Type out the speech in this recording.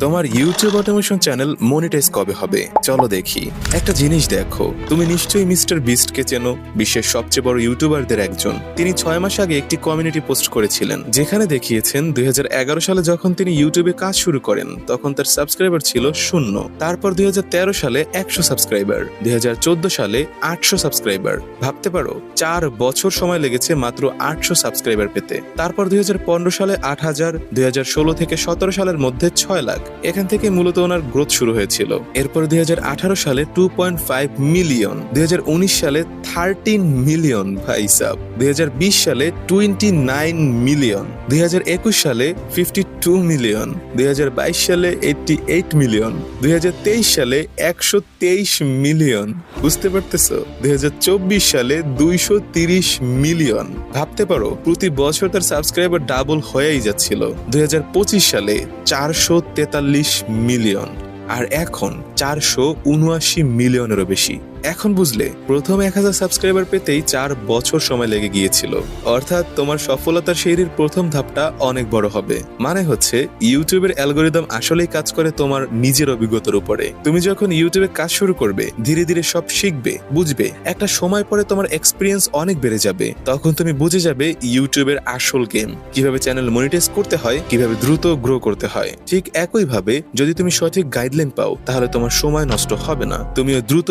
তোমার YouTube automation channel monetize কবে হবে? চলো দেখি। একটা জিনিস দেখো, তুমি নিশ্চয়ই মিস্টার বিস্টকে চেনো, বিশ্বের সবচেয়ে বড় ইউটিউবারদের একজন। তিনি 6 মাস আগে একটি কমিউনিটি পোস্ট করেছিলেন, যেখানে দেখিয়েছেন 2011 সালে যখন তিনি ইউটিউবে কাজ শুরু করেন তখন তার সাবস্ক্রাইবার ছিল 0। তারপর 2013 সালে 100 সাবস্ক্রাইবার, 2014 সালে 800 সাবস্ক্রাইবার। ভাবতে পারো 4 বছর সময় লেগেছে মাত্র 800 সাবস্ক্রাইবার পেতে। তারপর 2015 সালে 8000, 2016 থেকে 17 সালের মধ্যে 6 লাখ। এখান থেকে মূলত ওনার গ্রোথ শুরু হয়েছিল। এরপর 2018 সালে 2.5 মিলিয়ন, 2019 সালে 13 মিলিয়ন, ভাই সাব, 2020 সালে 29 মিলিয়ন, 2021 সালে 52 মিলিয়ন, 2022 সালে 88 মিলিয়ন, 2023 সালে 123 মিলিয়ন। বুঝতে পারতেছো? 2024 সালে 230 মিলিয়ন। ভাবতে পারো প্রতি বছর তার সাবস্ক্রাইবার ডাবল হয়েই যাচ্ছিল। 2025 সালে 443 মিলিয়ন, আর এখন 479 মিলিয়নেরও বেশি। এখন বুঝলে প্রথম 1000 সাবস্ক্রাইবার পেতেই 4 বছর সময় লেগে গিয়েছিল। অর্থাৎ তোমার সফলতার সিঁড়ির প্রথম ধাপটা অনেক বড় হবে। মানে হচ্ছে ইউটিউবের অ্যালগোরিদম আসলেই কাজ করে তোমার নিজের অভিজ্ঞতার উপরে। তুমি যখন ইউটিউবে কাজ শুরু করবে, ধীরে ধীরে সব শিখবে, বুঝবে, একটা সময় পরে তোমার এক্সপিরিয়েন্স অনেক বেড়ে যাবে। তখন তুমি বুঝে যাবে ইউটিউবের আসল গেম, কিভাবে চ্যানেল মনিটাইজ করতে হয়, কিভাবে দ্রুত গ্রো করতে হয়। ঠিক একইভাবে যদি তুমি সঠিক গাইডলাইন পাও, তাহলে তোমার সময় নষ্ট হবে না, তুমিও দ্রুত